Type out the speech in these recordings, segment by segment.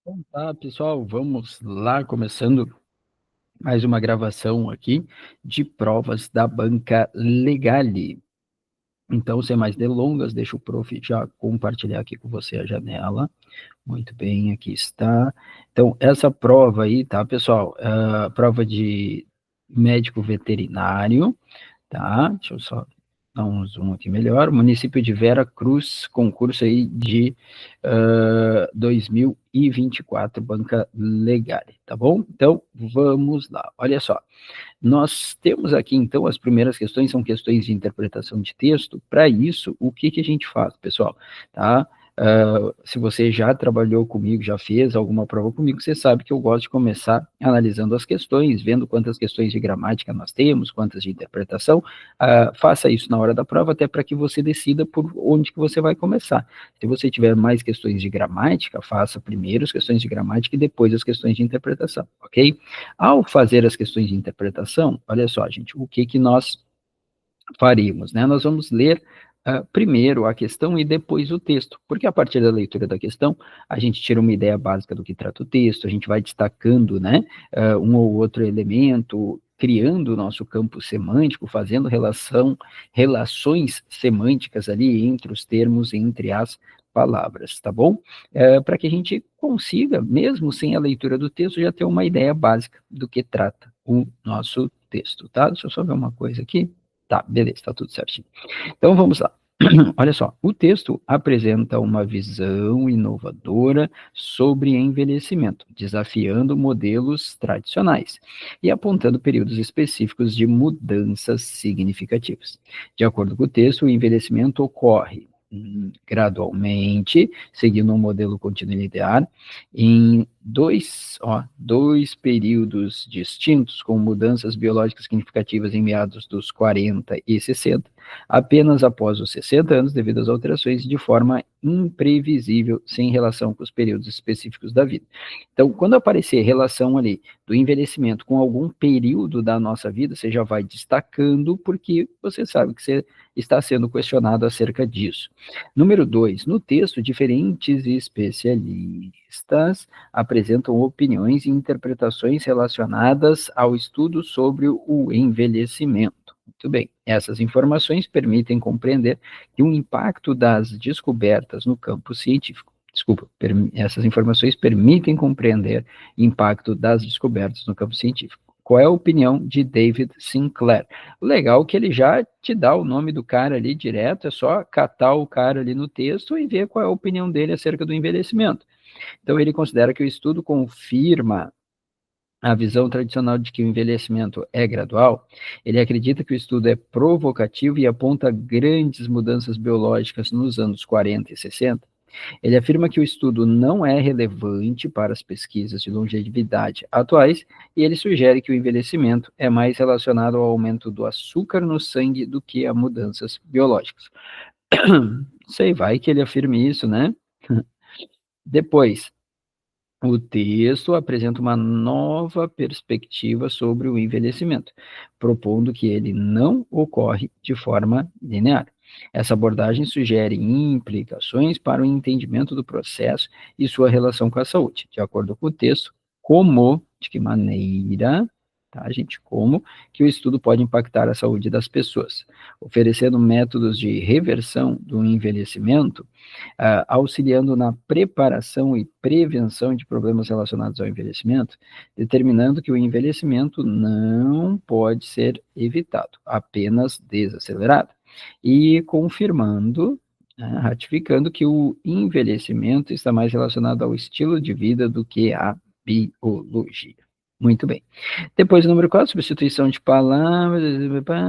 Então tá, pessoal, vamos lá, começando mais uma gravação aqui de provas da Banca Legale. Então, sem mais delongas, deixa o prof já compartilhar aqui com você a janela. Muito bem, aqui está. Então, essa prova aí, tá, pessoal? Prova de médico veterinário, tá? Deixa eu só dar um zoom aqui melhor. Município de Vera Cruz, concurso aí de 2024, Banca Legale, tá bom? Então, vamos lá. Olha só. Nós temos aqui, então, as primeiras questões são questões de interpretação de texto. Para isso, o que que a gente faz, pessoal? Tá? Se você já trabalhou comigo, já fez alguma prova comigo, você sabe que eu gosto de começar analisando as questões, vendo quantas questões de gramática nós temos, quantas de interpretação. Faça isso na hora da prova, até para que você decida por onde que você vai começar. Se você tiver mais questões de gramática, faça primeiro as questões de gramática e depois as questões de interpretação, ok? Ao fazer as questões de interpretação, olha só, gente, o que que nós faríamos, né? Nós vamos ler primeiro a questão e depois o texto, porque a partir da leitura da questão, a gente tira uma ideia básica do que trata o texto, a gente vai destacando, né, um ou outro elemento, criando o nosso campo semântico, fazendo relações semânticas ali entre os termos, entre as palavras, tá bom? Para que a gente consiga, mesmo sem a leitura do texto, já ter uma ideia básica do que trata o nosso texto, tá? Deixa eu só ver uma coisa aqui. Tá, beleza, tá tudo certinho. Então vamos lá. Olha só, o texto apresenta uma visão inovadora sobre envelhecimento, desafiando modelos tradicionais e apontando períodos específicos de mudanças significativas. De acordo com o texto, o envelhecimento ocorre gradualmente, seguindo um modelo contínuo linear, em dois períodos distintos, com mudanças biológicas significativas em meados dos 40 e 60, apenas após os 60 anos, devido às alterações de forma imprevisível, sem relação com os períodos específicos da vida. Então, quando aparecer relação ali do envelhecimento com algum período da nossa vida, você já vai destacando, porque você sabe que você está sendo questionado acerca disso. Número 2, no texto, diferentes especialistas apresentam opiniões e interpretações relacionadas ao estudo sobre o envelhecimento. Muito bem, essas informações permitem compreender que o impacto das descobertas no campo científico. Essas informações permitem compreender o impacto das descobertas no campo científico. Qual é a opinião de David Sinclair? Legal que ele já te dá o nome do cara ali direto, é só catar o cara ali no texto e ver qual é a opinião dele acerca do envelhecimento. Então, ele considera que o estudo confirma a visão tradicional de que o envelhecimento é gradual. Ele acredita que o estudo é provocativo e aponta grandes mudanças biológicas nos anos 40 e 60. Ele afirma que o estudo não é relevante para as pesquisas de longevidade atuais e ele sugere que o envelhecimento é mais relacionado ao aumento do açúcar no sangue do que a mudanças biológicas. Sei, vai que ele afirme isso, né? Depois, o texto apresenta uma nova perspectiva sobre o envelhecimento, propondo que ele não ocorre de forma linear. Essa abordagem sugere implicações para o entendimento do processo e sua relação com a saúde. De acordo com o texto, de que maneira, tá, gente, como que o estudo pode impactar a saúde das pessoas, oferecendo métodos de reversão do envelhecimento, auxiliando na preparação e prevenção de problemas relacionados ao envelhecimento, determinando que o envelhecimento não pode ser evitado, apenas desacelerado, e confirmando, ratificando que o envelhecimento está mais relacionado ao estilo de vida do que à biologia. Muito bem. Depois, o número 4, substituição de palavras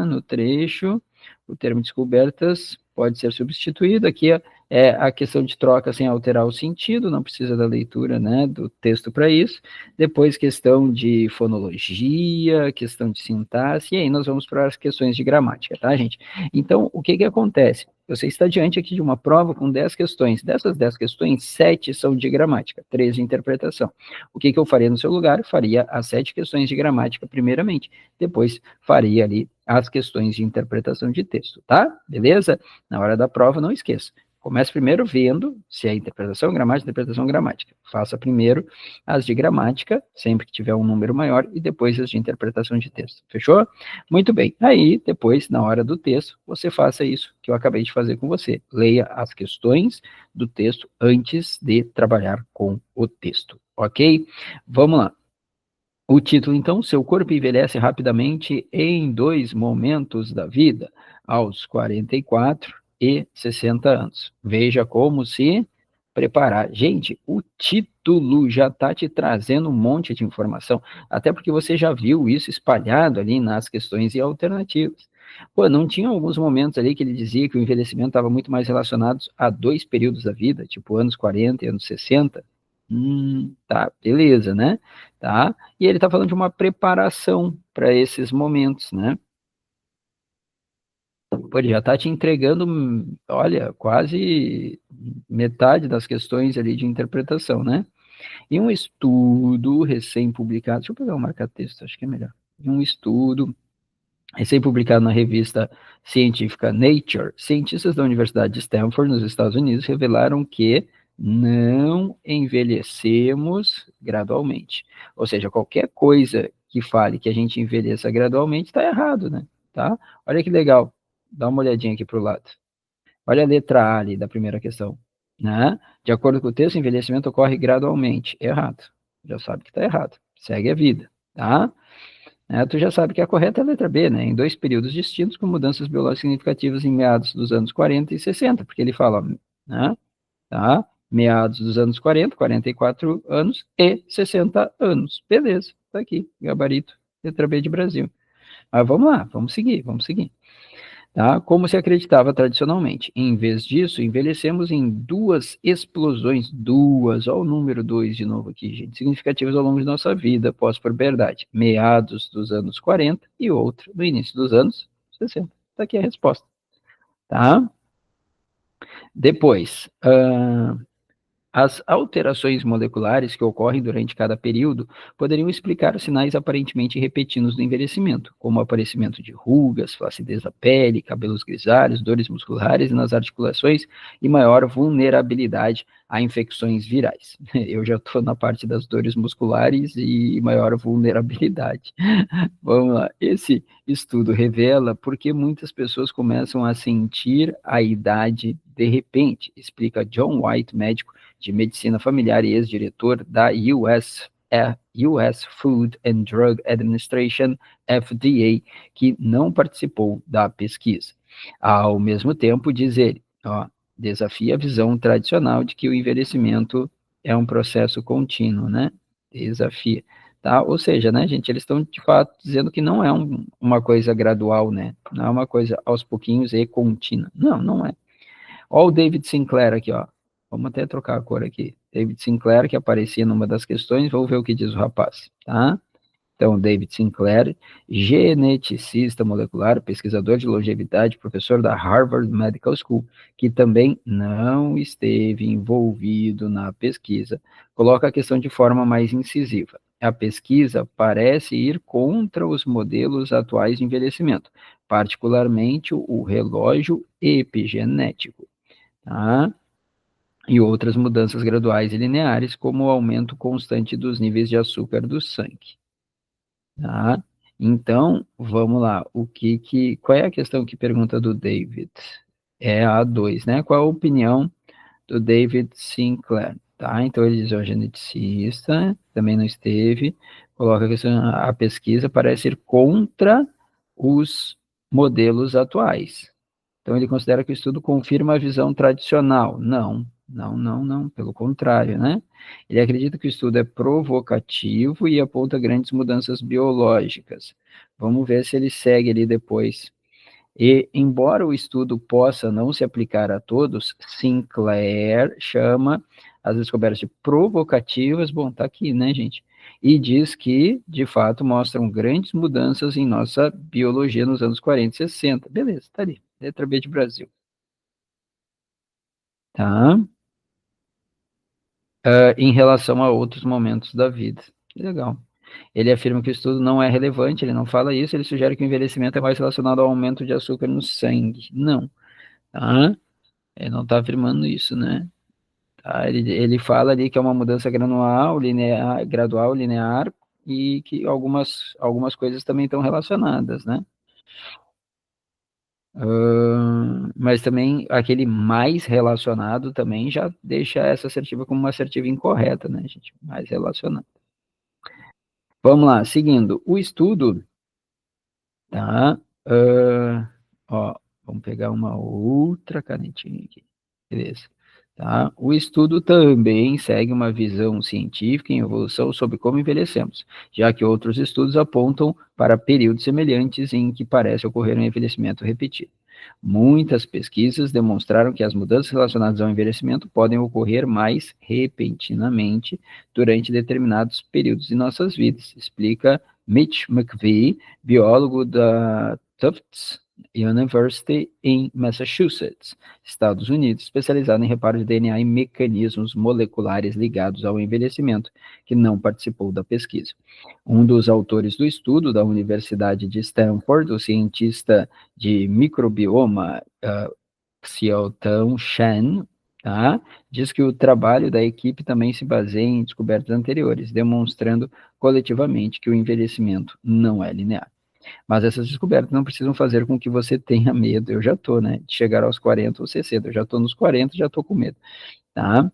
no trecho. O termo descobertas pode ser substituído. Aqui é a questão de troca sem alterar o sentido, não precisa da leitura, né, do texto para isso. Depois, questão de fonologia, questão de sintaxe, e aí nós vamos para as questões de gramática, tá, gente? Então, o que que acontece? Você está diante aqui de uma prova com 10 questões. Dessas 10 questões, 7 são de gramática, 3 de interpretação. O que que eu faria no seu lugar? Faria as 7 questões de gramática primeiramente, depois faria ali as questões de interpretação de texto, tá? Beleza? Na hora da prova, não esqueça. Comece primeiro vendo se é interpretação gramática. Faça primeiro as de gramática, sempre que tiver um número maior, e depois as de interpretação de texto. Fechou? Muito bem. Aí, depois, na hora do texto, você faça isso que eu acabei de fazer com você. Leia as questões do texto antes de trabalhar com o texto. Ok? Vamos lá. O título, então, seu corpo envelhece rapidamente em 2 momentos da vida, aos 44 e 60 anos. Veja como se preparar. Gente, o título já está te trazendo um monte de informação, até porque você já viu isso espalhado ali nas questões e alternativas. Pô, não tinha alguns momentos ali que ele dizia que o envelhecimento estava muito mais relacionado a 2 períodos da vida, tipo anos 40 e anos 60? Tá, beleza, né? Tá? E ele está falando de uma preparação para esses momentos, né? Pô, ele já está te entregando, olha, quase metade das questões ali de interpretação, né? Em um estudo recém-publicado, deixa eu pegar o marca-texto, acho que é melhor. Em um estudo recém-publicado na revista científica Nature, cientistas da Universidade de Stanford, nos Estados Unidos, revelaram que não envelhecemos gradualmente. Ou seja, qualquer coisa que fale que a gente envelheça gradualmente está errado, né? Tá? Olha que legal. Dá uma olhadinha aqui para o lado. Olha a letra A ali da primeira questão. Né? De acordo com o texto, o envelhecimento ocorre gradualmente. Errado. Já sabe que está errado. Segue a vida. Tá? Tu já sabe que a correta é a letra B, né? Em 2 períodos distintos, com mudanças biológicas significativas em meados dos anos 40 e 60, porque ele fala, né? Tá? Meados dos anos 40, 44 anos e 60 anos. Beleza, tá aqui, gabarito, letra B de Brasil. Mas vamos lá, vamos seguir, vamos seguir. Tá? Como se acreditava tradicionalmente. Em vez disso, envelhecemos em 2 explosões, olha o número 2 de novo aqui, gente, significativas ao longo de nossa vida pós-puberdade, meados dos anos 40 e outra no início dos anos 60. Está aqui a resposta. Tá? Depois, as alterações moleculares que ocorrem durante cada período poderiam explicar sinais aparentemente repetidos do envelhecimento, como o aparecimento de rugas, flacidez da pele, cabelos grisalhos, dores musculares nas articulações e maior vulnerabilidade a infecções virais. Eu já estou na parte das dores musculares e maior vulnerabilidade. Vamos lá. Esse estudo revela por que muitas pessoas começam a sentir a idade de repente, explica John White, médico de medicina familiar e ex-diretor da US Food and Drug Administration, FDA, que não participou da pesquisa. Ao mesmo tempo, diz ele, desafia a visão tradicional de que o envelhecimento é um processo contínuo, né? Desafia. Tá? Ou seja, né, gente, eles estão de fato dizendo que não é uma coisa gradual, né? Não é uma coisa aos pouquinhos e contínua. Não, não é. Olha o David Sinclair aqui, ó. Vamos até trocar a cor aqui. David Sinclair, que aparecia numa das questões, vamos ver o que diz o rapaz, tá? Então, David Sinclair, geneticista molecular, pesquisador de longevidade, professor da Harvard Medical School, que também não esteve envolvido na pesquisa, coloca a questão de forma mais incisiva. A pesquisa parece ir contra os modelos atuais de envelhecimento, particularmente o relógio epigenético, tá? E outras mudanças graduais e lineares, como o aumento constante dos níveis de açúcar do sangue. Tá? Então, vamos lá. Qual é a questão que pergunta do David? É a 2, né? Qual a opinião do David Sinclair? Tá? Então, ele diz, o geneticista, também não esteve, coloca a questão, a pesquisa parece ir contra os modelos atuais. Então, ele considera que o estudo confirma a visão tradicional. Não, não, não, não, pelo contrário, né? Ele acredita que o estudo é provocativo e aponta grandes mudanças biológicas. Vamos ver se ele segue ali depois. E, embora o estudo possa não se aplicar a todos, Sinclair chama as descobertas de provocativas, bom, tá aqui, né, gente? E diz que, de fato, mostram grandes mudanças em nossa biologia nos anos 40 e 60. Beleza, tá ali. Letra B de Brasil. Tá? Em relação a outros momentos da vida. Legal. Ele afirma que o estudo não é relevante, ele não fala isso, ele sugere que o envelhecimento é mais relacionado ao aumento de açúcar no sangue. Não. Tá? Ele não está afirmando isso, né? Tá? Ele fala ali que é uma mudança gradual, linear, e que algumas coisas também estão relacionadas, né? Mas também aquele mais relacionado também já deixa essa assertiva como uma assertiva incorreta, né, gente? Mais relacionado. Vamos lá, seguindo. O estudo, tá? Ó, vamos pegar uma outra canetinha aqui. Beleza. Tá? O estudo também segue uma visão científica em evolução sobre como envelhecemos, já que outros estudos apontam para períodos semelhantes em que parece ocorrer um envelhecimento repetido. Muitas pesquisas demonstraram que as mudanças relacionadas ao envelhecimento podem ocorrer mais repentinamente durante determinados períodos de nossas vidas, explica Mitch McVie, biólogo da Tufts University em Massachusetts, Estados Unidos, especializado em reparo de DNA e mecanismos moleculares ligados ao envelhecimento, que não participou da pesquisa. Um dos autores do estudo, da Universidade de Stanford, o cientista de microbioma Xiaotong Shen, tá? Diz que o trabalho da equipe também se baseia em descobertas anteriores, demonstrando coletivamente que o envelhecimento não é linear. Mas essas descobertas não precisam fazer com que você tenha medo. Eu já tô, né? De chegar aos 40 ou 60. Eu já tô nos 40, já tô com medo, tá?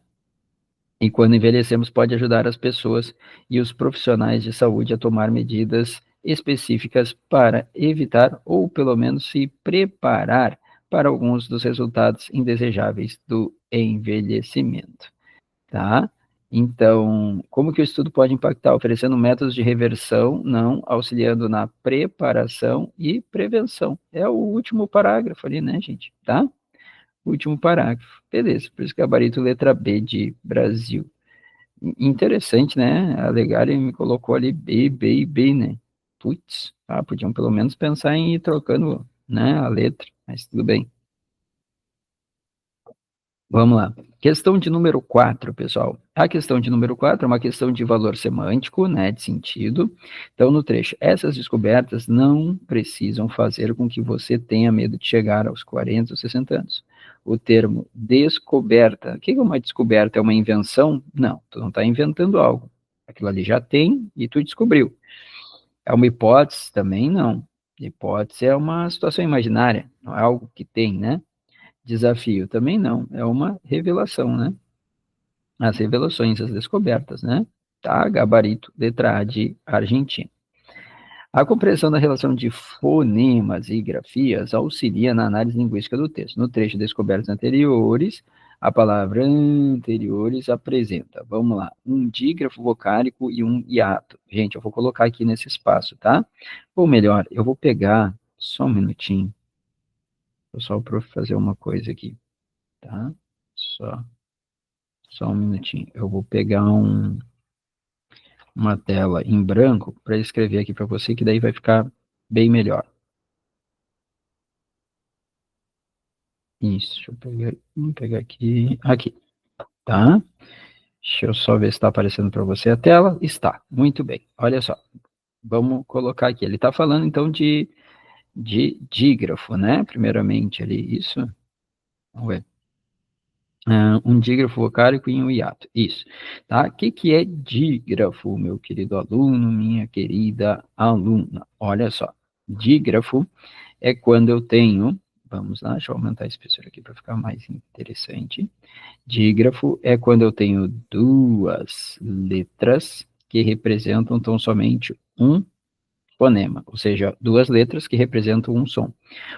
E quando envelhecemos, pode ajudar as pessoas e os profissionais de saúde a tomar medidas específicas para evitar ou pelo menos se preparar para alguns dos resultados indesejáveis do envelhecimento, tá? Então, como que o estudo pode impactar? Oferecendo métodos de reversão, não, auxiliando na preparação e prevenção. É o último parágrafo ali, né, gente? Tá? Último parágrafo. Beleza, por isso gabarito letra B de Brasil. Interessante, né? A Legare me colocou ali B, B e B, né? Putz, podiam pelo menos pensar em ir trocando, né, a letra, mas tudo bem. Vamos lá. Questão de número 4, pessoal. A questão de número 4 é uma questão de valor semântico, né, de sentido. Então, no trecho, essas descobertas não precisam fazer com que você tenha medo de chegar aos 40 ou 60 anos. O termo descoberta, o que é uma descoberta? É uma invenção? Não, tu não está inventando algo. Aquilo ali já tem e tu descobriu. É uma hipótese? Também não. Hipótese é uma situação imaginária, não é algo que tem, né? Desafio também não, é uma revelação, né? As revelações, as descobertas, né? Tá? Gabarito, letra A de Argentina. A compreensão da relação de fonemas e grafias auxilia na análise linguística do texto. No trecho descobertas anteriores, a palavra anteriores apresenta, vamos lá, um dígrafo vocálico e um hiato. Gente, eu vou colocar aqui nesse espaço, tá? Ou melhor, eu vou pegar, só um minutinho, só para fazer uma coisa aqui, tá? Só um minutinho. Eu vou pegar uma tela em branco para escrever aqui para você, que daí vai ficar bem melhor. Isso, deixa eu pegar, vamos pegar aqui, tá? Deixa eu só ver se está aparecendo para você a tela. Está, muito bem. Olha só, vamos colocar aqui. Ele está falando então de dígrafo, né? Primeiramente ali, isso. Vamos ver. Um dígrafo vocálico e um hiato. Isso. Tá? O que é dígrafo, meu querido aluno, minha querida aluna? Olha só. Dígrafo é quando eu tenho. Vamos lá, deixa eu aumentar a espessura aqui para ficar mais interessante. Dígrafo é quando eu tenho duas letras que representam tão somente um fonema, ou seja, duas letras que representam um som.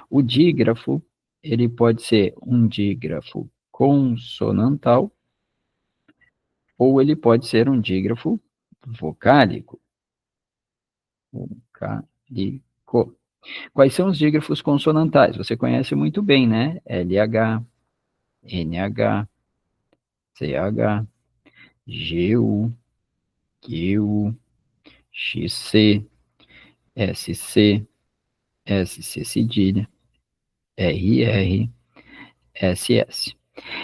O dígrafo, ele pode ser um dígrafo consonantal ou ele pode ser um dígrafo vocálico. Vocálico. Quais são os dígrafos consonantais? Você conhece muito bem, né? LH, NH, CH, GU, QU, XC, SC, SC cedilha, RR, SS.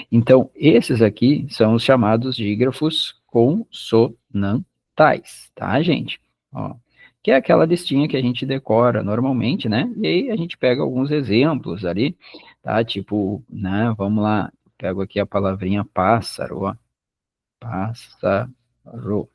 Então, esses aqui são os chamados dígrafos consonantais, tá, gente? Ó, que é aquela listinha que a gente decora normalmente, né? E aí a gente pega alguns exemplos ali, tá? Tipo, né? Vamos lá, pego aqui a palavrinha pássaro, ó. Pássaro.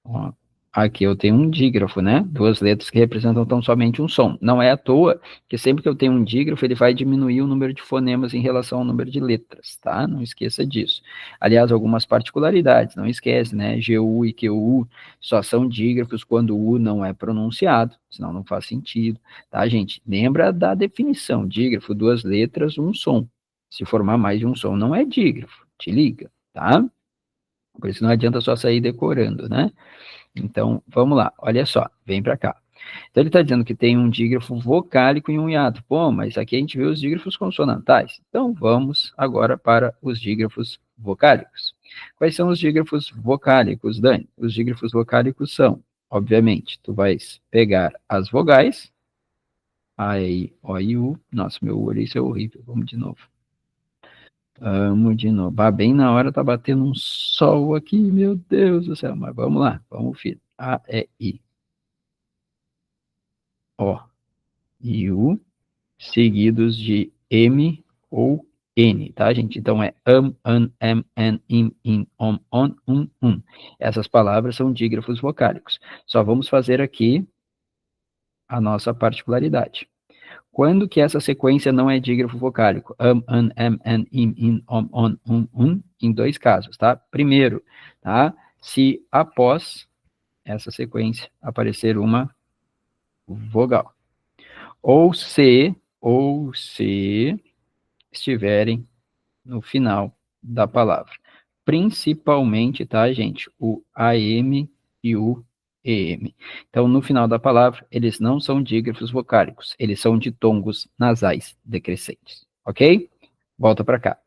Ó, aqui eu tenho um dígrafo, né? Duas letras que representam tão somente um som. Não é à toa que sempre que eu tenho um dígrafo, ele vai diminuir o número de fonemas em relação ao número de letras, tá? Não esqueça disso. Aliás, algumas particularidades, não esquece, né? GU e QU só são dígrafos quando o U não é pronunciado, senão não faz sentido, tá, gente? Lembra da definição, dígrafo, duas letras, um som. Se formar mais de um som, não é dígrafo, te liga, tá? Por isso não adianta só sair decorando, né? Então, vamos lá, olha só, vem para cá. Então, ele está dizendo que tem um dígrafo vocálico e um hiato. Pô, mas aqui a gente vê os dígrafos consonantais. Então, vamos agora para os dígrafos vocálicos. Quais são os dígrafos vocálicos, Dani? Os dígrafos vocálicos são, obviamente, tu vais pegar as vogais, A, E, I, O, I, U. Nossa, meu olho, isso é horrível. Vamos de novo. Vamos de novo. Ah, bem na hora tá batendo um sol aqui, meu Deus do céu. Mas vamos lá, vamos, filho. A, E, I, O e U, seguidos de M ou N, tá, gente? Então é an, em, in, on, um. Essas palavras são dígrafos vocálicos. Só vamos fazer aqui a nossa particularidade. Quando que essa sequência não é dígrafo vocálico? An, em, in, on, em dois casos, tá? Primeiro, tá? Se após essa sequência aparecer uma vogal. Ou se estiverem no final da palavra. Principalmente, tá, gente? O AM e o EM. Então, no final da palavra, eles não são dígrafos vocálicos, eles são ditongos nasais decrescentes, ok? Volta para cá.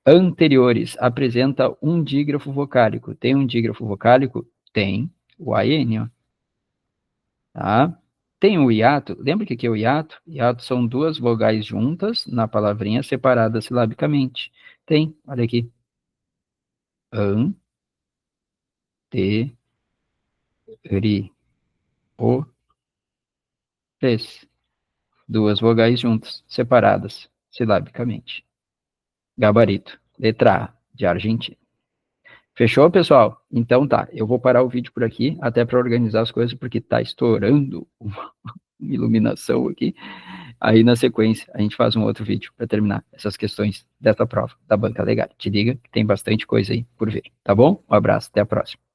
Anteriores apresenta um dígrafo vocálico. Tem um dígrafo vocálico? Tem o AN, ó. Tá? Tem o hiato. Lembra o que é o hiato? Hiato são duas vogais juntas na palavrinha separadas silabicamente. Tem, olha aqui. An, te, ri, o, res. Duas vogais juntas, separadas silabicamente. Gabarito. Letra A, de Argentina. Fechou, pessoal? Então tá, eu vou parar o vídeo por aqui, até para organizar as coisas, porque tá estourando uma iluminação aqui. Aí, na sequência, a gente faz um outro vídeo para terminar essas questões dessa prova da Banca Legal. Te liga que tem bastante coisa aí por ver, tá bom? Um abraço, até a próxima.